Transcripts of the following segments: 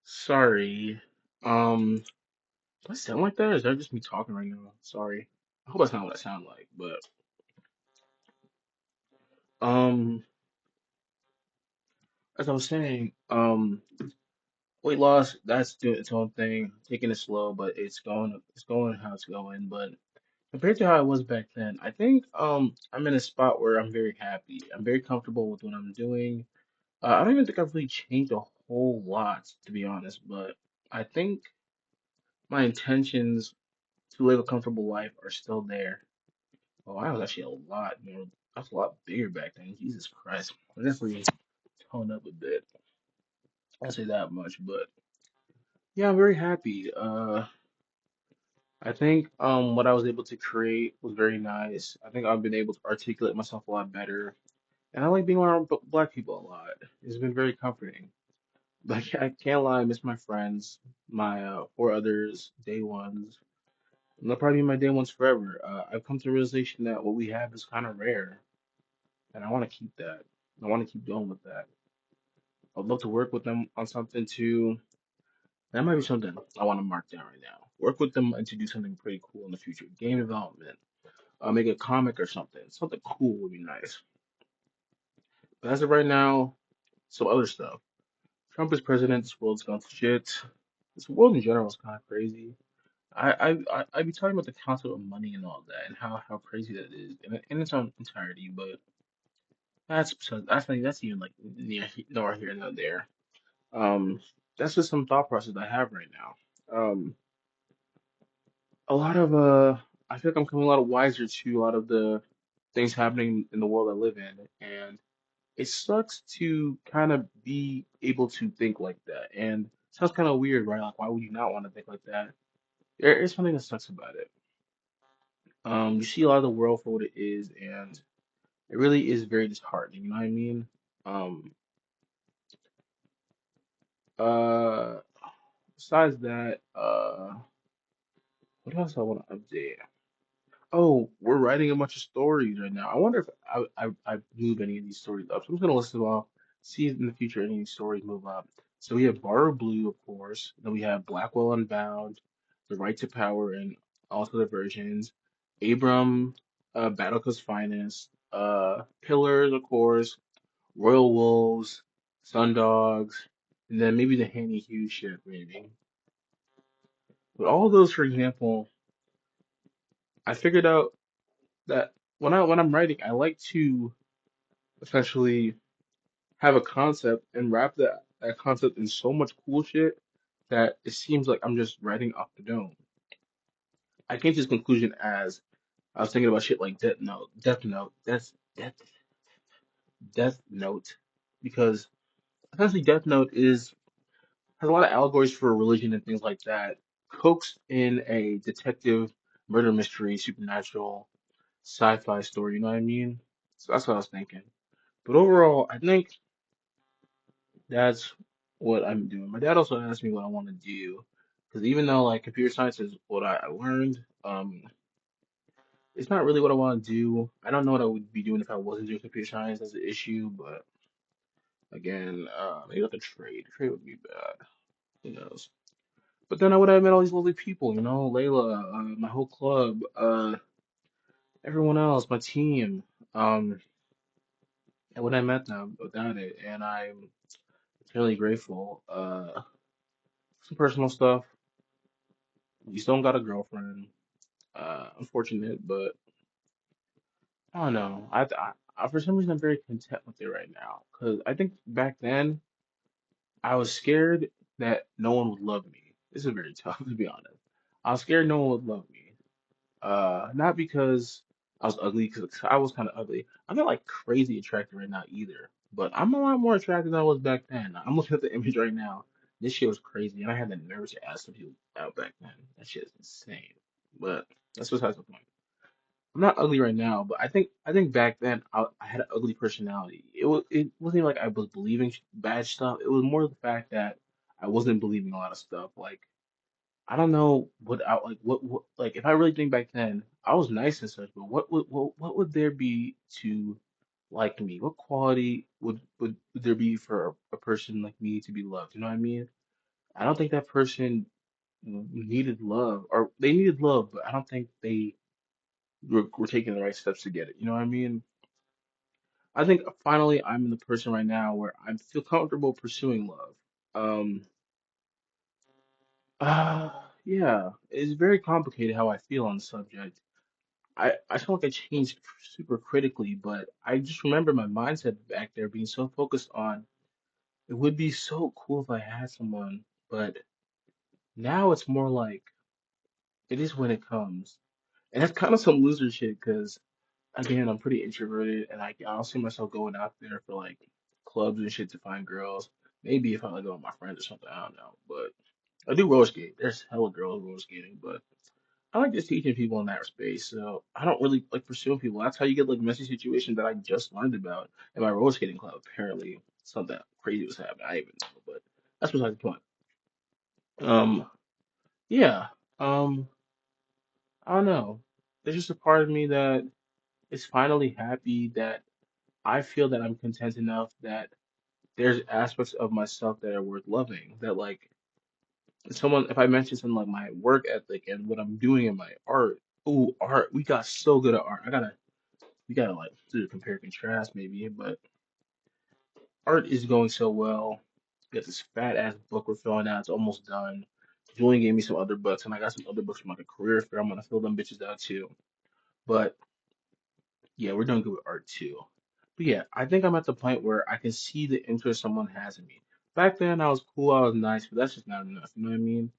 Sorry. Do I sound like that? Or is that just me talking right now? Sorry. I hope that's not what I sound like. But um, as I was saying, weight loss, that's doing its own thing. Taking it slow, but it's going how it's going. But compared to how I was back then, I think I'm in a spot where I'm very happy. I'm very comfortable with what I'm doing. I don't even think I've really changed a whole lot, to be honest. But I think my intentions to live a comfortable life are still there. Oh, I was actually a lot more. I was a lot bigger back then. Jesus Christ. I definitely toned up a bit. I'll say that much. But yeah, I'm very happy. I think what I was able to create was very nice. I think I've been able to articulate myself a lot better. And I like being around black people a lot. It's been very comforting. But I can't lie, I miss my friends, my four others, day ones. And they'll probably be my day ones forever. I've come to the realization that what we have is kind of rare, and I want to keep that. I want to keep going with that. I'd love to work with them on something too. That might be something I want to mark down right now. Work with them and to do something pretty cool in the future. Game development. Make a comic or something. Something cool would be nice. But as of right now, some other stuff. Trump is president. This world's gone to shit. This world in general is kind of crazy. I be talking about the concept of money and all that and how crazy that is in its own entirety. But that's even like nowhere here nor there. Um, that's just some thought process I have right now. A lot of I feel like I'm coming a lot of wiser to a lot of the things happening in the world I live in, and it sucks to kind of be able to think like that. And it sounds kind of weird, right? Like, why would you not want to think like that? There is something that sucks about it. You see a lot of the world for what it is, and it really is very disheartening. You know what I mean? Um, uh, Besides that, what else I want to update? Oh, we're writing a bunch of stories right now. I wonder if I move any of these stories up. So I'm just gonna list them all, see if in the future any of these stories move up. So we have Borrow Blue, of course. Then we have Blackwell Unbound, The Right to Power, and also the versions. Abram, Battlecoast Finest, Pillars, of course. Royal Wolves, Sundogs, and then maybe the Handy Hughes ship, maybe. But all of those, for example, I figured out that when I'm writing, I like to essentially have a concept and wrap that concept in so much cool shit that it seems like I'm just writing off the dome. I came to this conclusion as I was thinking about shit like Death Note, because essentially Death Note is has a lot of allegories for religion and things like that, coaxed in a detective murder mystery, supernatural sci-fi story. You know what I mean? So that's what I was thinking. But overall, I think that's what I'm doing. My dad also asked me what I want to do, because even though like computer science is what I learned, it's not really what I want to do. I don't know what I would be doing if I wasn't doing computer science as an issue, but again, maybe like a trade. Trade would be bad. Who knows? But then I would have met all these lovely people, Layla, my whole club, everyone else, my team. Um, I would have met them without it, and I'm eternally grateful. Some personal stuff. You still don't got a girlfriend. Unfortunate, but I don't know. For some reason I'm very content with it right now, because I think back then I was scared that no one would love me. This is very tough to be honest. I was scared no one would love me. Not because I was ugly, because I was kind of ugly. I'm not like crazy attractive right now either, but I'm a lot more attractive than I was back then. I'm looking at the image right now. This shit was crazy, and I had the nerve to ask some people out back then. That shit is insane. But that's besides the point. I'm not ugly right now, but I think back then I had an ugly personality. It wasn't even like I was believing bad stuff. It was more the fact that I wasn't believing a lot of stuff. Like I don't know what I like what like if I really think back then, I was nice and such, but what would there be to like me? What quality would there be for a person like me to be loved? You know what I mean? I don't think that person needed love, or they needed love, but I don't think they were taking the right steps to get it. You know what I mean? I think finally I'm in the person right now where I feel comfortable pursuing love. Um, yeah, it's very complicated how I feel on the subject. I feel like I changed super critically, but I just remember my mindset back there being so focused on it would be so cool if I had someone, but now it's more like it is when it comes. And that's kind of some loser shit because again, I'm pretty introverted and I don't see myself going out there for like clubs and shit to find girls. Maybe if I like go with my friends or something, I don't know. But I do roller skate. There's hella girls roller skating, but I like just teaching people in that space. So I don't really like pursuing people. That's how you get like messy situations that I just learned about in my roller skating club. Apparently something crazy was happening. I didn't even know, but that's besides the point. Um, yeah. Um, I don't know. There's just a part of me that is finally happy that I feel that I'm content enough that there's aspects of myself that are worth loving. That like someone, if I mention something like my work ethic and what I'm doing in my art, ooh, art, we got so good at art. We gotta like do a compare and contrast maybe, but art is going so well. Got this fat ass book we're filling out. It's almost done. Julian gave me some other books, and I got some other books from like a career fair. I'm gonna fill them bitches out too. But yeah, we're doing good with art too. But yeah, I think I'm at the point where I can see the interest someone has in me. Back then, I was cool, I was nice, but that's just not enough. You know what I mean?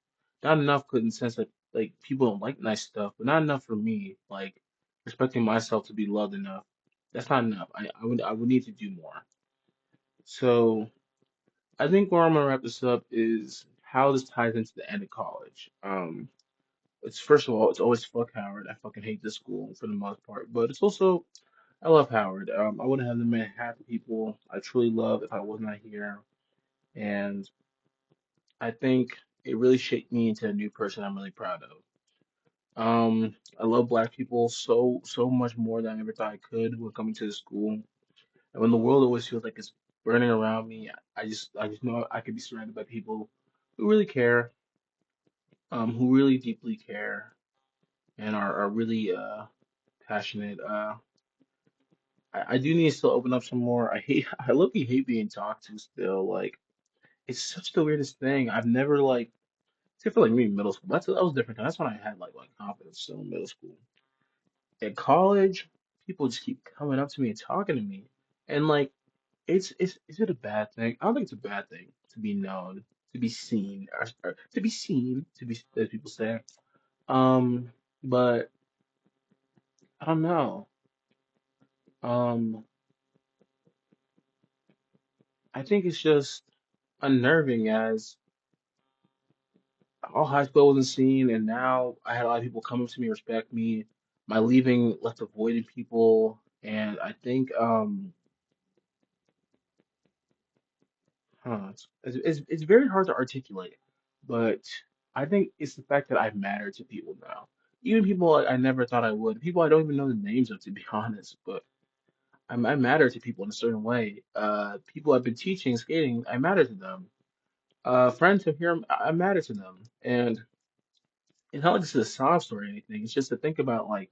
Not enough, in the sense that like people don't like nice stuff, but not enough for me. Like respecting myself to be loved enough. That's not enough. I would need to do more. So I think where I'm gonna wrap this up is how this ties into the end of college. It's first of all, it's always fuck Howard. I fucking hate this school for the most part, but it's also I love Howard. I wouldn't have met half the people I truly love if I was not here. And I think it really shaped me into a new person I'm really proud of. I love black people so much more than I ever thought I could when coming to the school. And when the world always feels like it's burning around me, I just know I could be surrounded by people who really care, who really deeply care and are really passionate. I do need to still open up some more. I low-key hate being talked to still. Like it's such the weirdest thing. I've never like except for like maybe middle school. That was different. That's when I had like confidence still in middle school. At college, people just keep coming up to me and talking to me. And like it's is it a bad thing? I don't think it's a bad thing to be known, to be seen, or to be seen, to be as people say. Um, but I don't know. Um, I think it's just unnerving as all high school wasn't seen, and now I had a lot of people come up to me, respect me. My leaving left a void in people, and I think, it's very hard to articulate, but I think it's the fact that I matter to people now. Even people I never thought I would, people I don't even know the names of, to be honest, but I matter to people in a certain way. People I've been teaching skating, I matter to them. Friends who hear, I matter to them, and it's not like this is a sob story or anything. It's just to think about like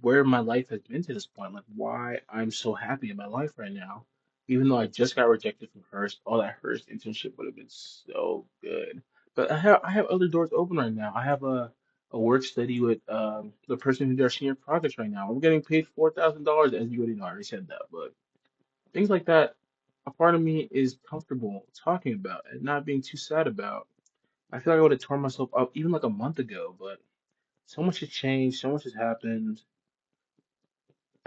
where my life has been to this point, like why I'm so happy in my life right now, even though I just got rejected from Hearst. Oh, that Hearst internship would have been so good. But I have other doors open right now. I have a work study with the person who does our senior projects right now. We're getting paid $4,000, as you already know. I already said that, but things like that. A part of me is comfortable talking about and not being too sad about. I feel like I would have torn myself up even like a month ago, but so much has changed, so much has happened.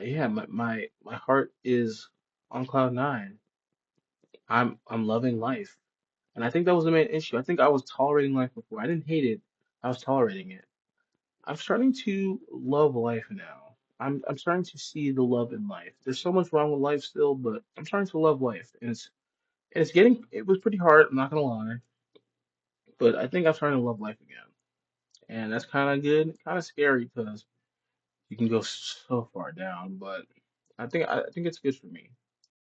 Yeah, my heart is on cloud nine. I'm loving life. And I think that was the main issue. I think I was tolerating life before. I didn't hate it. I was tolerating it. I'm starting to love life now. I'm starting to see the love in life. There's so much wrong with life still, but I'm starting to love life. And it's getting it was pretty hard, I'm not gonna lie. But I think I'm starting to love life again. And that's kind of good, kind of scary because you can go so far down, but I think it's good for me.